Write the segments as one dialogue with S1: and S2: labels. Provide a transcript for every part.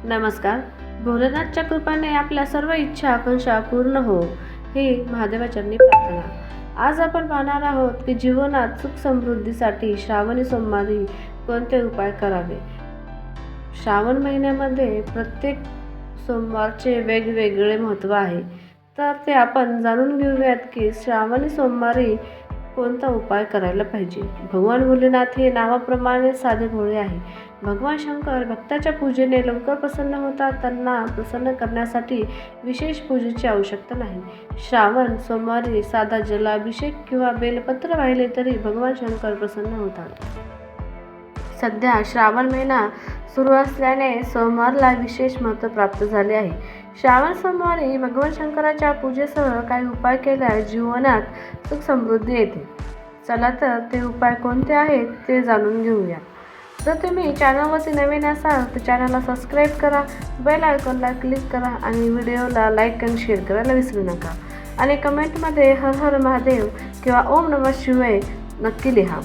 S1: नमस्कार. भोलेनाथच्या कृपेने आपल्या सर्व इच्छा आकांक्षा पूर्ण हो, ही महादेवाचरणी प्रार्थना. आज आपण पाहणार आहोत की जीवनात सुख समृद्धीसाठी श्रावणी सोमवारी कोणते उपाय करावे. श्रावण महिन्यामध्ये प्रत्येक सोमवारचे वेगवेगळे महत्त्व आहे. तर ते आपण जाणून घेऊयात की श्रावणी सोमवारी कोणता उपाय करायला पाहिजे. भगवान भोलेनाथ हे नावाप्रमाणे साधे भोळे आहे. भगवान शंकर भक्ताच्या पूजेने लवकर प्रसन्न होतात. त्यांना प्रसन्न करण्यासाठी विशेष पूजेची आवश्यकता नाही. श्रावण सोमवारी साधा जलाभिषेक किंवा बेलपत्र वाहिले तरी भगवान शंकर प्रसन्न होतात. सध्या श्रावण महिना सुरू असल्याने सोमवारला विशेष महत्त्व प्राप्त झाले आहे. श्रावण सोमवारी भगवान शंकराच्या पूजेसह काही उपाय केल्यास जीवनात सुख समृद्धी येते. चला तर ते उपाय कोणते आहेत ते जाणून घेऊया. जर तुम्ही चॅनलवरती नवीन असाल तर चॅनलला सबस्क्राईब करा, बेल आयकॉनला क्लिक करा आणि व्हिडिओला लाईक आणि शेअर करायला विसरू नका. आणि कमेंटमध्ये हर हर महादेव किंवा ओम नमः शिवाय नक्की लिहा.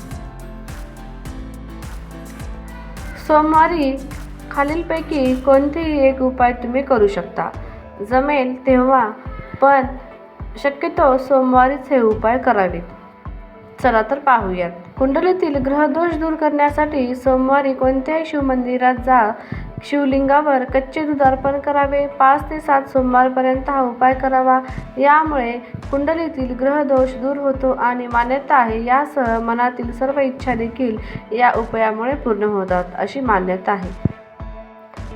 S1: सोमवारी खालीलपैकी कोणतेही एक उपाय तुम्ही करू शकता. जमेल तेव्हा, पण शक्यतो सोमवारीच हे उपाय करावेत. चला तर पाहूयात. कुंडलीतील ग्रहदोष दूर करण्यासाठी सोमवारी कोणत्याही शिवमंदिरात जा. शिवलिंगावर कच्चे दूध अर्पण करावे. 5 ते 7 सोमवारपर्यंत हा उपाय करावा. यामुळे कुंडलीतील ग्रहदोष दूर होतो आणि मान्यता आहे यासह मनातील सर्व इच्छा देखील या उपायामुळे पूर्ण होतात अशी मान्यता आहे.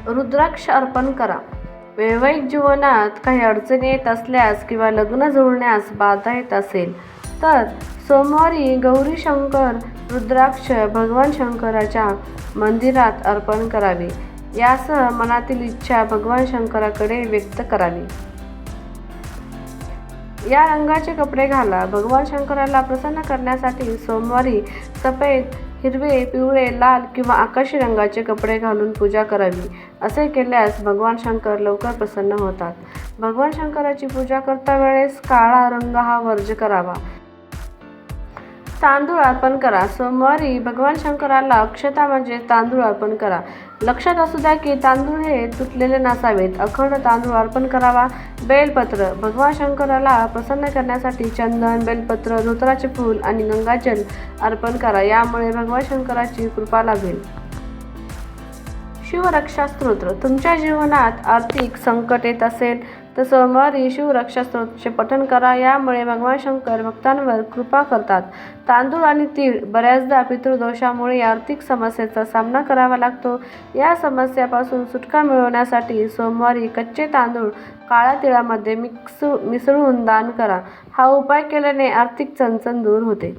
S1: रुद्राक्ष अर्पण करा. वैवाहिक जीवनात काही अडचणी येत असल्यास किंवा लग्न जुळण्यास बाधा येत असेल तर सोमवारी गौरी शंकर रुद्राक्ष भगवान शंकराच्या मंदिरात अर्पण करावे. यासह मनातील इच्छा भगवान शंकराकडे व्यक्त करावी. या रंगाचे कपडे घाला. भगवान शंकराला प्रसन्न करण्यासाठी सोमवारी सफेद, हिरवे, पिवळे, लाल किंवा आकाशी रंगाचे कपडे घालून पूजा करावी. असे केल्यास भगवान शंकर लवकर प्रसन्न होतात. भगवान शंकराची पूजा करता वेळेस काळा रंग हा वर्ज्य करावा. तांदूळ अर्पण करा. सोमवारी भगवान शंकराला अक्षता म्हणजे तांदूळ अर्पण करा. लक्षात असू द्या की तांदूळ हे तुटलेले नसावेत. अखंड तांदूळ अर्पण करावा. बेलपत्र. भगवान शंकराला प्रसन्न करण्यासाठी चंदन, बेलपत्र, धोत्राचे फूल आणि गंगाजल अर्पण करा. यामुळे भगवान शंकराची कृपा लाभेल. शिवरक्षा स्तोत्र. तुमच्या जीवनात आर्थिक संकट येत असेल तर सोमवारी शिवरक्षा स्तोत्राचे पठण करा. यामुळे भगवान शंकर भक्तांवर कृपा करतात. तांदूळ आणि तीळ. बऱ्याचदा पितृदोषामुळे आर्थिक समस्येचा सामना करावा लागतो. या समस्यापासून सुटका मिळवण्यासाठी सोमवारी कच्चे तांदूळ काळ्या तिळामध्ये मिसळून दान करा. हा उपाय केल्याने आर्थिक चणचण दूर होते.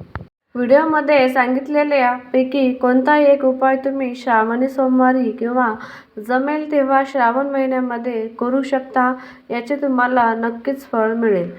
S1: व्हिडिओमध्ये सांगितलेल्या पैकी कोणताही एक उपाय तुम्ही श्रावणी सोमवारी किंवा जमेल तेव्हा श्रावण महिन्यामध्ये करू शकता. याचे तुम्हाला नक्कीच फळ मिळेल.